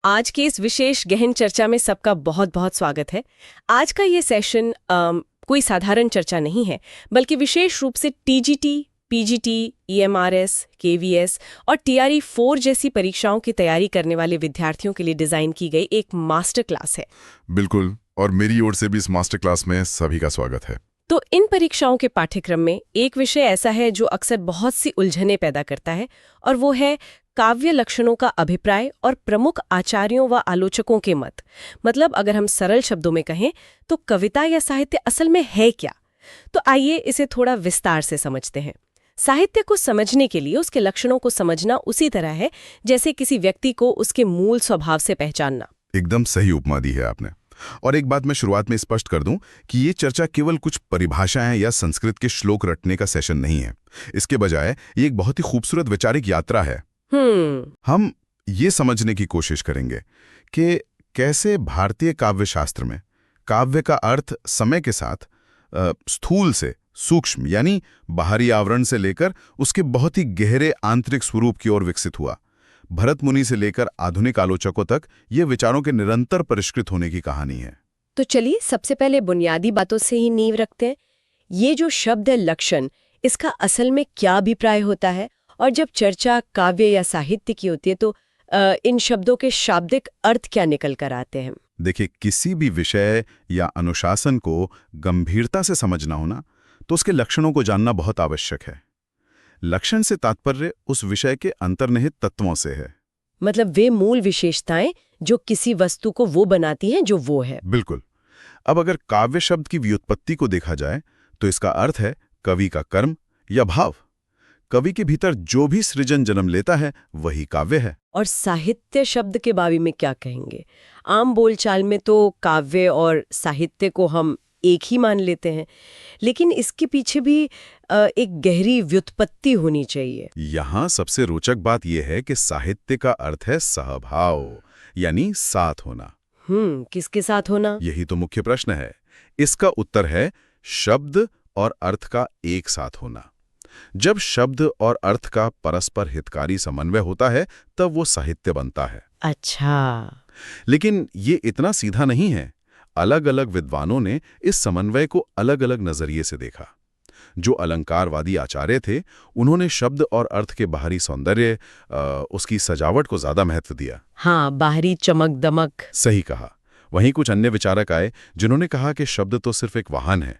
आज की इस विशेष गहन चर्चा में सबका बहुत बहुत स्वागत है। आज का ये सेशन कोई साधारण चर्चा नहीं है, बल्कि विशेष रूप से टीजीटी, पीजीटी, ईएमआरएस, केवीएस और टीआरई 4 जैसी परीक्षाओं की तैयारी करने वाले विद्यार्थियों के लिए डिजाइन की गई एक मास्टर क्लास है। बिल्कुल, और मेरी ओर से भी इस मास्टर क्लास में सभी का स्वागत है। तो इन परीक्षाओं के पाठ्यक्रम में एक विषय ऐसा है जो अक्सर बहुत सी उलझनें पैदा करता है, और वो है काव्य लक्षणों का अभिप्राय और प्रमुख आचार्यों व आलोचकों के मत। मतलब अगर हम सरल शब्दों में कहें तो कविता या साहित्य असल में है क्या? तो आइए इसे थोड़ा विस्तार से समझते हैं। साहित्य को समझने के लिए उसके लक्षणों को समझना उसी तरह है जैसे किसी व्यक्ति को उसके मूल स्वभाव से पहचानना। एकदम सही उपमा दी है आपने। और एक बात मैं शुरुआत में स्पष्ट कर दूं कि ये चर्चा केवल कुछ परिभाषाएं या संस्कृत के श्लोक रटने का सेशन नहीं है। इसके बजाय ये एक बहुत ही खूबसूरत वैचारिक यात्रा है। हम ये समझने की कोशिश करेंगे कि कैसे भारतीय काव्य शास्त्र में काव्य का अर्थ समय के साथ स्थूल से सूक्ष्म यानी बाहरी आवरण से लेकर उसके बहुत ही गहरे आंतरिक स्वरूप की ओर विकसित हुआ। भरत मुनि से लेकर आधुनिक आलोचकों तक ये विचारों के निरंतर परिष्कृत होने की कहानी है। तो चलिए सबसे पहले बुनियादी बातों से ही नींव रखते हैं। ये जो शब्द है लक्षण, इसका असल में क्या अभिप्राय होता है? और जब चर्चा काव्य या साहित्य की होती है तो इन शब्दों के शाब्दिक अर्थ क्या निकल कर आते हैं? देखिए, किसी भी विषय या अनुशासन को गंभीरता से समझना होना तो उसके लक्षणों को जानना बहुत आवश्यक है। लक्षण से तात्पर्य उस विषय के अंतर्निहित तत्वों से है। मतलब वे मूल विशेषताएं जो किसी वस्तु को वो बनाती हैं जो वो है। बिल्कुल। अब अगर काव्य शब्द की व्युत्पत्ति को देखा जाए तो इसका अर्थ है कवि का कर्म या भाव। कवि के भीतर जो भी सृजन जन्म लेता है वही काव्य है। और साहित्य शब्द के बारे में क्या कहेंगे? आम बोलचाल में तो काव्य और साहित्य को हम एक ही मान लेते हैं, लेकिन इसके पीछे भी एक गहरी व्युत्पत्ति होनी चाहिए। यहाँ सबसे रोचक बात यह है कि साहित्य का अर्थ है सहभाव, यानी साथ होना। किसके साथ होना? यही तो मुख्य प्रश्न है। इसका उत्तर है शब्द और अर्थ का एक साथ होना। जब शब्द और अर्थ का परस्पर हितकारी समन्वय होता है तब वो साहित्य बनता है। अच्छा। लेकिन ये इतना सीधा नहीं है। अलग अलग विद्वानों ने इस समन्वय को अलग अलग नजरिए से देखा। जो अलंकारवादी आचार्य थे उन्होंने शब्द और अर्थ के बाहरी सौंदर्य, उसकी सजावट को ज्यादा महत्व दिया। हाँ, बाहरी चमक दमक। सही कहा। वहीं कुछ अन्य विचारक आए जिन्होंने कहा कि शब्द तो सिर्फ एक वाहन है,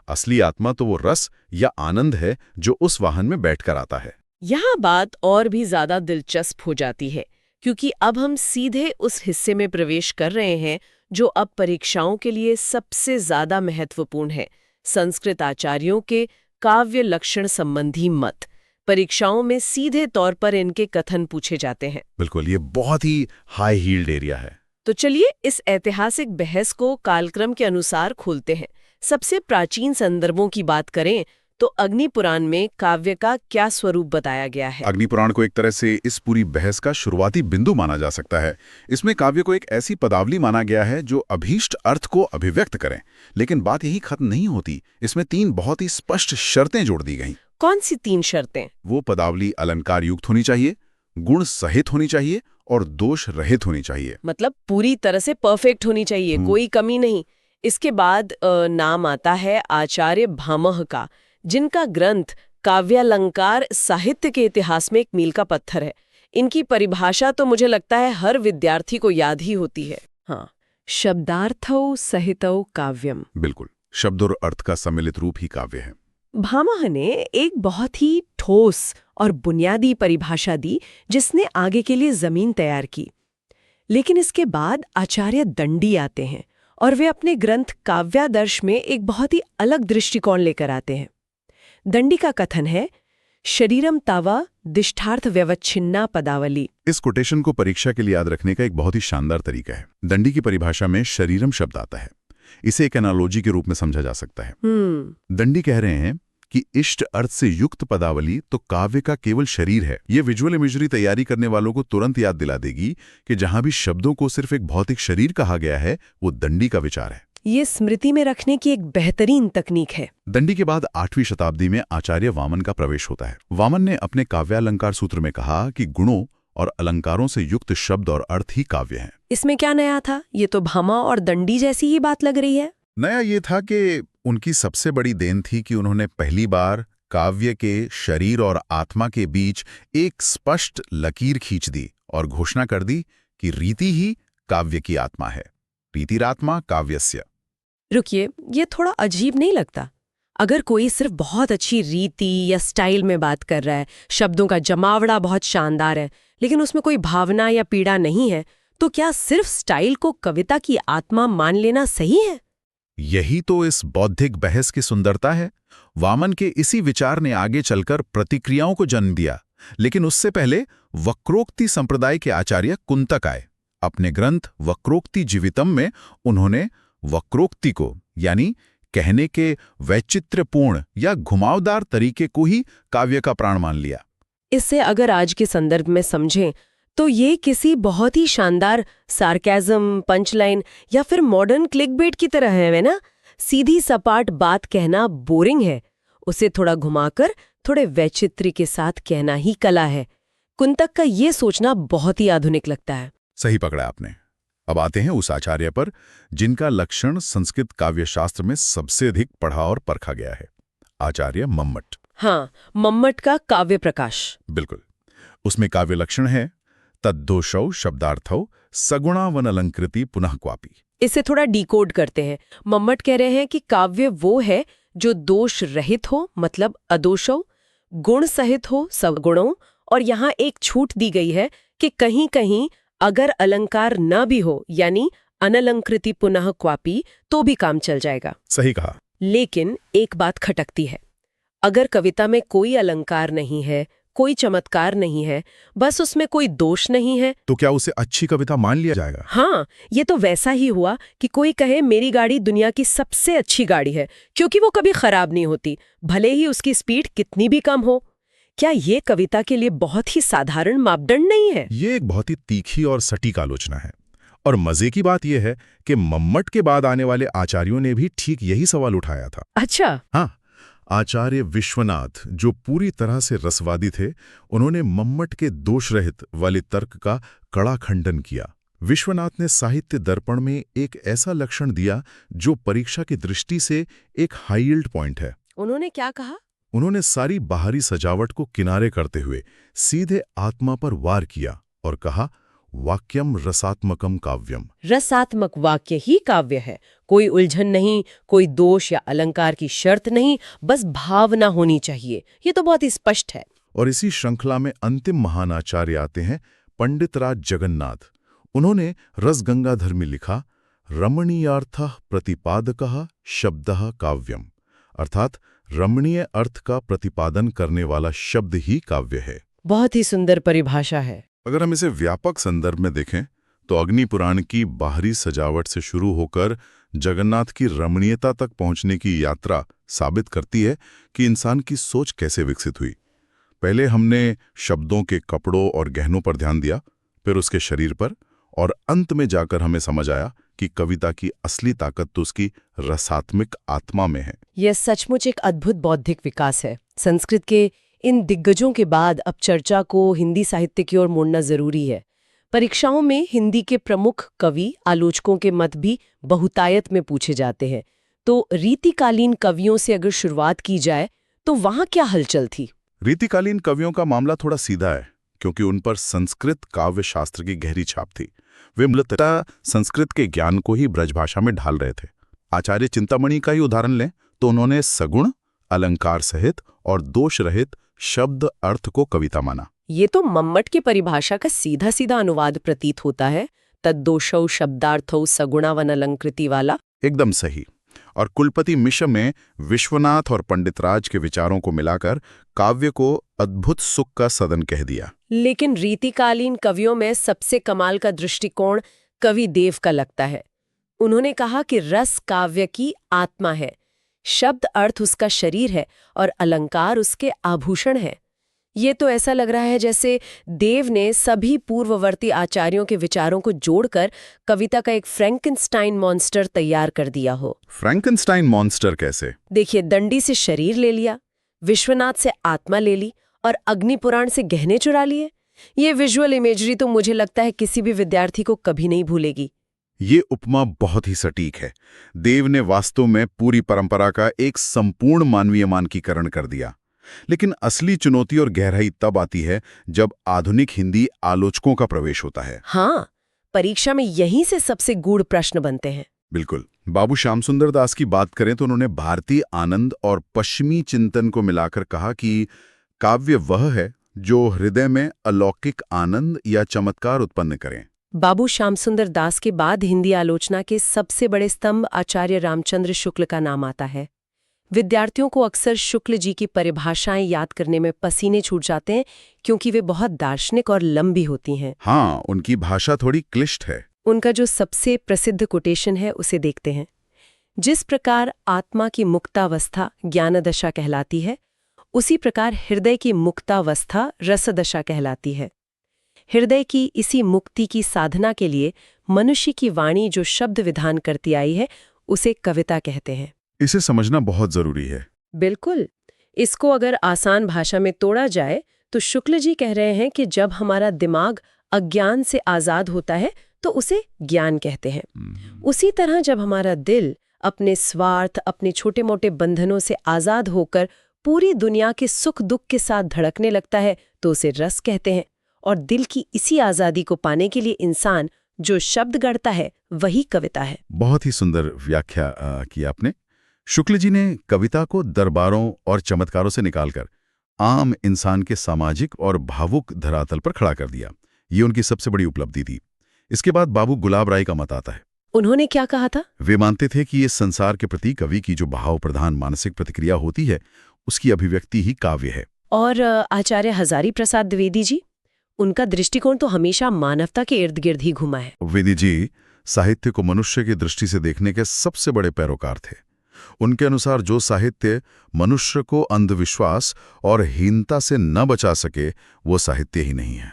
असली आत्मा तो वो रस या आनंद है जो उस वाहन में बैठकर आता है। यहाँ बात और भी ज्यादा दिलचस्प हो जाती है, क्योंकि अब हम सीधे उस हिस्से में प्रवेश कर रहे हैं जो अब परीक्षाओं के लिए सबसे ज्यादा महत्वपूर्ण है। संस्कृत आचार्यों के काव्य लक्षण संबंधी मत। परीक्षाओं में सीधे तौर पर इनके कथन पूछे जाते हैं। बिल्कुल, ये बहुत ही हाई हील्ड एरिया है। तो चलिए इस ऐतिहासिक बहस को कालक्रम के अनुसार खोलते हैं। सबसे प्राचीन संदर्भों की बात करें तो अग्नि पुराण में काव्य का क्या स्वरूप बताया गया है? अग्नि पुराण को एक तरह से इस पूरी बहस का शुरुआती बिंदु माना जा सकता है। इसमें काव्य को एक ऐसी पदावली माना गया है जो अभीष्ट अर्थ को अभिव्यक्त करें। लेकिन बात यही खत्म नहीं होती। इसमें 3 बहुत ही स्पष्ट शर्तें जोड़ दी गईं। कौन सी 3 शर्तें? वो पदावली अलंकार युक्त होनी चाहिए, गुण सहित होनी चाहिए और दोष रहित होनी चाहिए। मतलब पूरी तरह से परफेक्ट होनी चाहिए, कोई कमी नहीं। इसके बाद नाम आता है आचार्य भामह का, जिनका ग्रंथ काव्यालंकार साहित्य के इतिहास में एक मील का पत्थर है। इनकी परिभाषा तो मुझे लगता है हर विद्यार्थी को याद ही होती है। हाँ, शब्दार्थौ सहितौ काव्यम। बिल्कुल, शब्द और अर्थ का सम्मिलित रूप ही काव्य है। भामह ने एक बहुत ही ठोस और बुनियादी परिभाषा दी जिसने आगे के लिए जमीन तैयार की। लेकिन इसके बाद आचार्य दंडी आते हैं और वे अपने ग्रंथ काव्यादर्श में एक बहुत ही अलग दृष्टिकोण लेकर आते हैं। दंडी का कथन है, शरीरम तावा दिष्टार्थ व्यवच्छिन्ना पदावली। इस कोटेशन को परीक्षा के लिए याद रखने का एक बहुत ही शानदार तरीका है। दंडी की परिभाषा में शरीरम शब्द आता है। इसे एक एनालॉजी के रूप में समझा जा सकता है। दंडी कह रहे हैं कि इष्ट अर्थ से युक्त पदावली तो काव्य का केवल शरीर है। ये विजुअल इमेजरी तैयारी करने वालों को तुरंत याद दिला देगी कि जहां भी शब्दों को सिर्फ एक भौतिक शरीर कहा गया है वो दंडी का विचार है। ये स्मृति में रखने की एक बेहतरीन तकनीक है। दंडी के बाद 8वीं शताब्दी में आचार्य वामन का प्रवेश होता है। वामन ने अपने काव्यालंकार सूत्र में कहा कि गुणों और अलंकारों से युक्त शब्द और अर्थ ही काव्य हैं। इसमें क्या नया था? ये तो भामा और दंडी जैसी ही बात लग रही है। नया ये था कि उनकी सबसे बड़ी देन थी कि उन्होंने पहली बार काव्य के शरीर और आत्मा के बीच एक स्पष्ट लकीर खींच दी और घोषणा कर दी कि रीति ही काव्य की आत्मा है। रीतिरात्मा काव्यस्य। रुकिए, ये थोड़ा अजीब नहीं लगता? अगर कोई सिर्फ बहुत अच्छी रीति या स्टाइल में बात कर रहा है, शब्दों का जमावड़ा बहुत शानदार है, लेकिन उसमें कोई भावना या पीड़ा नहीं है, तो क्या सिर्फ स्टाइल को कविता की आत्मा मान लेना सही है? यही तो इस बौद्धिक बहस की सुंदरता है। वामन के इसी विचार ने आगे चलकर प्रतिक्रियाओं को जन्म दिया, लेकिन उससे पहले वक्रोक्ति संप्रदाय के आचार्य कुंतक आए। अपने ग्रंथ वक्रोक्ति जीवितम में उन्होंने वक्रोक्ति को, यानी कहने के वैचित्र्यपूर्ण या घुमावदार तरीके को ही काव्य का प्राण मान लिया। इससे अगर आज के संदर्भ में समझें तो ये किसी बहुत ही शानदार सार्केज्म, पंचलाइन या फिर मॉडर्न क्लिकबेट की तरह है ना? सीधी सपाट बात कहना बोरिंग है, उसे थोड़ा घुमाकर थोड़े वैचित्र्य के साथ कहना ही कला है। कुंतक का ये सोचना बहुत ही आधुनिक लगता है। सही पकड़ा आपने। अब आते हैं उस आचार्य पर जिनका लक्षण संस्कृत काव्यशास्त्र में सबसे अधिक पढ़ा और परखा गया है, आचार्य मम्मट। हाँ, मम्मट का काव्य प्रकाश। बिल्कुल। उसमें काव्य लक्षण है तद्दोषौ शब्दार्थौ सगुणावनलंकृति पुनः क्वापि। इसे थोड़ा डिकोड करते हैं। मम्मट कह रहे हैं कि काव्य वो है जो दोष रहित हो, मतलब अदोषौ, गुण सहित हो, सगुणों, और यहाँ एक छूट दी गई है कि कहीं कहीं अगर अलंकार न भी हो, यानी अनलंकृति पुनः क्वापि, तो भी काम चल जाएगा। सही कहा। लेकिन एक बात खटकती है। अगर कविता में कोई अलंकार नहीं है, कोई चमत्कार नहीं है, बस उसमें कोई दोष नहीं है, तो क्या उसे अच्छी कविता मान लिया जाएगा? हाँ, ये तो वैसा ही हुआ कि कोई कहे मेरी गाड़ी दुनिया की सबसे अच्छी गाड़ी है क्योंकि वो कभी खराब नहीं होती, भले ही उसकी स्पीड कितनी भी कम हो। क्या ये कविता के लिए बहुत ही साधारण मापदंड नहीं है? ये एक बहुत ही तीखी और सटीक आलोचना है। और मजे की बात यह है कि मम्मट के बाद आने वाले आचार्यों ने भी ठीक यही सवाल उठाया था। अच्छा। हाँ, आचार्य विश्वनाथ, जो पूरी तरह से रसवादी थे, उन्होंने मम्मट के दोष रहित वाले तर्क का कड़ा खंडन किया। विश्वनाथ ने साहित्य दर्पण में एक ऐसा लक्षण दिया जो परीक्षा की दृष्टि से एक हाई यील्ड पॉइंट है। उन्होंने क्या कहा? उन्होंने सारी बाहरी सजावट को किनारे करते हुए सीधे आत्मा पर वार किया और कहा, वाक्यम रसात्मकम काव्यम। रसात्मक वाक्य ही काव्य है। कोई उलझन नहीं, कोई दोष या अलंकार की शर्त नहीं, बस भावना होनी चाहिए। ये तो बहुत ही स्पष्ट है। और इसी श्रृंखला में अंतिम महान आचार्य आते हैं पंडितराज जगन्नाथ। उन्होंने रसगंगाधर में लिखा, रमणीयार्थः प्रतिपादकः शब्दः काव्यम, अर्थात रमणीय अर्थ का प्रतिपादन करने वाला शब्द ही काव्य है। बहुत ही सुंदर परिभाषा है। अगर हम इसे व्यापक संदर्भ में देखें तो अग्नि पुराण की बाहरी सजावट से शुरू होकर जगन्नाथ की रमणीयता तक पहुंचने की यात्रा साबित करती है कि इंसान की सोच कैसे विकसित हुई। पहले हमने शब्दों के कपड़ों और गहनों पर ध्यान दिया, फिर उसके शरीर पर, और अंत में जाकर हमें समझ आया कि कविता की असली ताकत तो उसकी रसात्मक आत्मा में है। यह सचमुच एक अद्भुत बौद्धिक विकास है। संस्कृत के इन दिग्गजों के बाद अब चर्चा को हिंदी साहित्य की ओर मोड़ना जरूरी है। परीक्षाओं में हिंदी के प्रमुख कवि आलोचकों के मत भी बहुतायत में पूछे जाते हैं। तो रीतिकालीन कवियों से अगर शुरुआत की जाए तो वहां क्या हलचल थी? रीतिकालीन कवियों का मामला थोड़ा सीधा है, क्योंकि उन पर संस्कृत काव्य शास्त्र की गहरी छाप थी। वे मूलतः संस्कृत के ज्ञान को ही ब्रजभाषा में ढाल रहे थे। आचार्य चिंतामणि का ही उदाहरण लें तो उन्होंने सगुण, अलंकार सहित और दोष रहित शब्द अर्थ को कविता माना। ये तो मम्मट की परिभाषा का सीधा सीधा अनुवाद प्रतीत होता है, तद्दोषौ शब्दार्थौ सगुणावनलंकृति वाला। एकदम सही। और कुलपति मिश्र में विश्वनाथ और पंडितराज के विचारों को मिलाकर काव्य को अद्भुत सुख का सदन कह दिया। लेकिन रीतिकालीन कवियों में सबसे कमाल का दृष्टिकोण कवि देव का लगता है। उन्होंने कहा कि रस काव्य की आत्मा है, शब्द अर्थ उसका शरीर है और अलंकार उसके आभूषण है। ये तो ऐसा लग रहा है जैसे देव ने सभी पूर्ववर्ती आचार्यों के विचारों को जोड़कर कविता का एक फ्रैंकेनस्टाइन मॉन्स्टर तैयार कर दिया हो। फ्रैंकेनस्टाइन मॉन्स्टर कैसे? देखिए, दंडी से शरीर ले लिया, विश्वनाथ से आत्मा ले ली और अग्नि पुराण से गहने चुरा लिए। ये विजुअल इमेजरी तो मुझे लगता है किसी भी विद्यार्थी को कभी नहीं भूलेगी। ये उपमा बहुत ही सटीक है। देव ने वास्तव में पूरी परंपरा का एक संपूर्ण मानवीय मानकीकरण कर दिया। लेकिन असली चुनौती और गहराई तब आती है जब आधुनिक हिंदी आलोचकों का प्रवेश होता है। हाँ, परीक्षा में यहीं से सबसे गूढ़ प्रश्न बनते हैं। बिल्कुल। बाबू श्याम सुंदर दास की बात करें तो उन्होंने भारतीय आनंद और पश्चिमी चिंतन को मिलाकर कहा कि काव्य वह है जो हृदय में अलौकिक आनंद या चमत्कार उत्पन्न करें। बाबू श्याम सुंदर दास के बाद हिंदी आलोचना के सबसे बड़े स्तंभ आचार्य रामचंद्र शुक्ल का नाम आता है। विद्यार्थियों को अक्सर शुक्ल जी की परिभाषाएं याद करने में पसीने छूट जाते हैं क्योंकि वे बहुत दार्शनिक और लंबी होती हैं। हाँ, उनकी भाषा थोड़ी क्लिष्ट है। उनका जो सबसे प्रसिद्ध कोटेशन है उसे देखते हैं। जिस प्रकार आत्मा की मुक्तावस्था ज्ञानदशा कहलाती है, उसी प्रकार हृदय की मुक्तावस्था रसदशा कहलाती है। हृदय की इसी मुक्ति की साधना के लिए मनुष्य की वाणी जो शब्द विधान करती आई है, उसे कविता कहते हैं। इसे समझना बहुत जरूरी है। बिल्कुल। इसको अगर आसान भाषा में तोड़ा जाए तो शुक्ल जी कह रहे हैं कि जब हमारा दिमाग अज्ञान से आजाद होता है तो उसे ज्ञान कहते हैं। उसी तरह जब हमारा दिल अपने स्वार्थ, अपने छोटे मोटे बंधनों से आजाद होकर पूरी दुनिया के सुख दुख के साथ धड़कने लगता है तो उसे रस कहते हैं। और दिल की इसी आजादी को पाने के लिए इंसान जो शब्द गढ़ता है वही कविता है। बहुत ही सुंदर व्याख्या की आपने। शुक्ल जी ने कविता को दरबारों और चमत्कारों से निकालकर आम इंसान के सामाजिक और भावुक धरातल पर खड़ा कर दिया। ये उनकी सबसे बड़ी उपलब्धि थी। इसके बाद बाबू गुलाब राय का मत आता है। उन्होंने क्या कहा था? वे मानते थे कि इस संसार के प्रति कवि की जो भाव प्रधान मानसिक प्रतिक्रिया होती है, उसकी अभिव्यक्ति ही काव्य है। और आचार्य हजारी प्रसाद द्विवेदी जी, उनका दृष्टिकोण तो हमेशा मानवता के इर्द गिर्द ही घुमा है। द्विवेदी जी साहित्य को मनुष्य की दृष्टि से देखने के सबसे बड़े पैरोकार थे। उनके अनुसार जो साहित्य मनुष्य को अंधविश्वास और हीनता से न बचा सके, वो साहित्य ही नहीं है।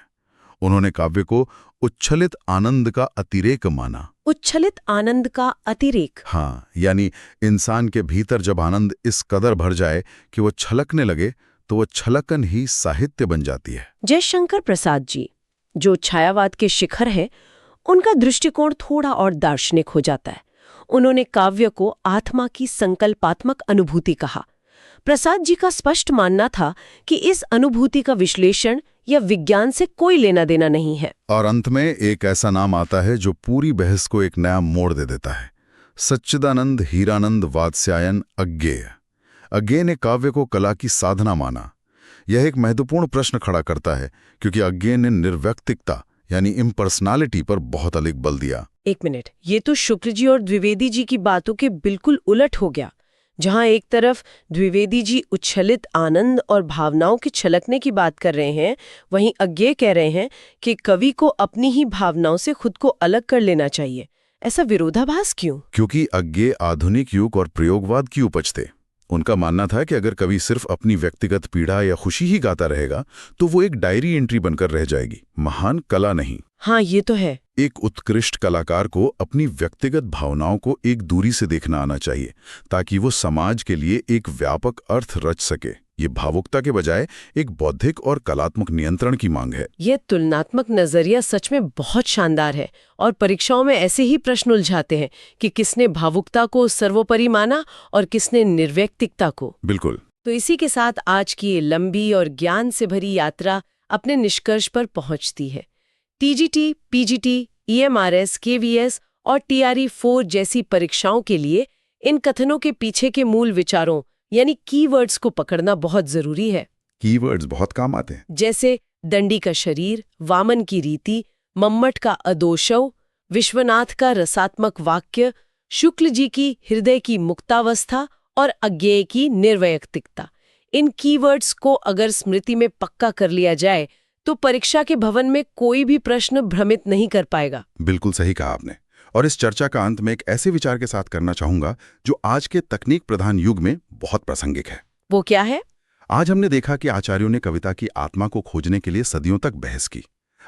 उन्होंने काव्य को उच्छलित आनंद का अतिरेक माना। उच्छलित आनंद का अतिरेक? हाँ, यानी इंसान के भीतर जब आनंद इस कदर भर जाए कि वो छलकने लगे तो वो छलकन ही साहित्य बन जाती है। जयशंकर प्रसाद जी, जो छायावाद के शिखर हैं, उनका दृष्टिकोण थोड़ा और दार्शनिक हो जाता है। उन्होंने काव्य को आत्मा की संकल्पात्मक अनुभूति कहा। प्रसाद जी का स्पष्ट मानना था कि इस अनुभूति का विश्लेषण या विज्ञान से कोई लेना देना नहीं है। और अंत में एक ऐसा नाम आता है जो पूरी बहस को एक नया मोड़ दे देता है। सच्चिदानंद हीरानंद वात्स्यायन अज्ञेय। अज्ञेय ने काव्य को कला की साधना माना। यह एक महत्वपूर्ण प्रश्न खड़ा करता है क्योंकि अज्ञेय ने निर्व्यक्तिकता यानी इम्पर्सनालिटी पर बहुत अधिक बल दिया। एक मिनट, ये तो शुक्ल जी और द्विवेदी जी की बातों के बिल्कुल उलट हो गया। जहां एक तरफ द्विवेदी जी उच्छलित आनंद और भावनाओं के छलकने की बात कर रहे हैं, वहीं अज्ञेय कह रहे हैं कि कवि को अपनी ही भावनाओं से खुद को अलग कर लेना चाहिए। ऐसा विरोधाभास क्यों? क्योंकि अज्ञेय आधुनिक युग और प्रयोगवाद की उपज थे। उनका मानना था कि अगर कवि सिर्फ अपनी व्यक्तिगत पीड़ा या खुशी ही गाता रहेगा तो वो एक डायरी एंट्री बनकर रह जाएगी, महान कला नहीं। हाँ, ये तो है। एक उत्कृष्ट कलाकार को अपनी व्यक्तिगत भावनाओं को एक दूरी से देखना आना चाहिए ताकि वो समाज के लिए एक व्यापक अर्थ रच सके। ये भावुकता के बजाय एक बौद्धिक और कलात्मक नियंत्रण की मांग है। ये तुलनात्मक नजरिया सच में बहुत शानदार है और परीक्षाओं में ऐसे ही प्रश्न उलझाते हैं कि किसने भावुकता को सर्वोपरि माना और किसने निर्व्यक्तिकता को। बिल्कुल। तो इसी के साथ आज की ये लंबी और ज्ञान से भरी यात्रा अपने निष्कर्ष पर पहुंचती है। टीजीटी, पीजीटी, ईएमआरएस, केवीएस और TRE-4 जैसी परीक्षाओं के लिए इन कथनों के पीछे के मूल विचारों यानी कीवर्ड्स को पकड़ना बहुत जरूरी है। कीवर्ड्स बहुत काम आते हैं, जैसे दंडी का शरीर, वामन की रीति, मम्मट का अदोषव, विश्वनाथ का रसात्मक वाक्य, शुक्ल जी की हृदय की मुक्तावस्था और अज्ञेय की निर्वैयक्तिकता। इन कीवर्ड्स को अगर स्मृति में पक्का कर लिया जाए तो परीक्षा के भवन में कोई भी प्रश्न भ्रमित नहीं कर पाएगा। बिल्कुल सही कहा आपने। और इस चर्चा का अंत में एक ऐसे विचार के साथ करना चाहूंगा जो आज के तकनीक प्रधान युग में बहुत प्रासंगिक है। वो क्या है? आज हमने देखा कि आचार्यों ने कविता की आत्मा को खोजने के लिए सदियों तक बहस की।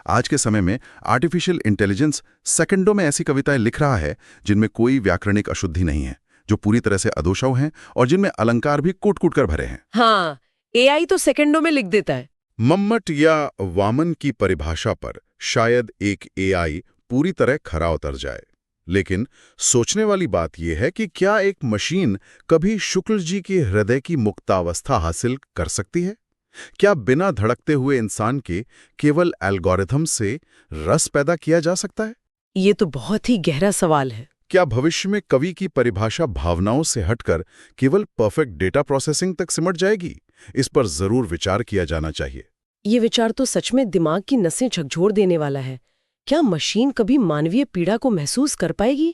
आज के समय में आर्टिफिशियल इंटेलिजेंस सेकंडों में ऐसी कविताएं लिख रहा है जिनमें कोई व्याकरणिक अशुद्धि नहीं है, जो पूरी तरह से अदोषव हैं और जिनमें अलंकार भी कूट कूट कर भरे हैं। हाँ, AI तो सेकंडों में लिख देता है। मम्मट या वामन की परिभाषा पर शायद एक एआई पूरी तरह खरा उतर जाए, लेकिन सोचने वाली बात यह है कि क्या एक मशीन कभी शुक्ल जी के हृदय की मुक्तावस्था हासिल कर सकती है? क्या बिना धड़कते हुए इंसान के केवल एल्गोरिथम से रस पैदा किया जा सकता है? ये तो बहुत ही गहरा सवाल है। क्या भविष्य में कवि की परिभाषा भावनाओं से हटकर केवल परफेक्ट डेटा प्रोसेसिंग तक सिमट जाएगी? इस पर जरूर विचार किया जाना चाहिए। ये विचार तो सच में दिमाग की नसें झकझोर देने वाला है। क्या मशीन कभी मानवीय पीड़ा को महसूस कर पाएगी?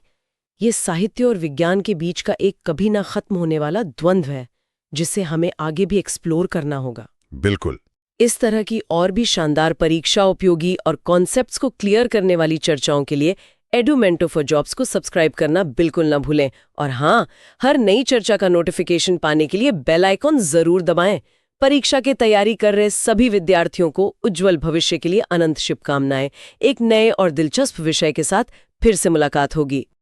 ये साहित्य और विज्ञान के बीच का एक कभी ना खत्म होने वाला द्वंद्व है, जिसे हमें आगे भी एक्सप्लोर करना होगा। बिल्कुल। इस तरह की और भी शानदार परीक्षा उपयोगी और कॉन्सेप्ट्स को क्लियर करने वाली चर्चाओं के लिए एडुमेंटो फॉर जॉब्स को सब्सक्राइब करना बिल्कुल ना भूलें। और हाँ, हर नई चर्चा का नोटिफिकेशन पाने के लिए बेल आइकॉन जरूर दबाएं। परीक्षा की तैयारी कर रहे सभी विद्यार्थियों को उज्जवल भविष्य के लिए अनंत शुभकामनाएं। एक नए और दिलचस्प विषय के साथ फिर से मुलाकात होगी।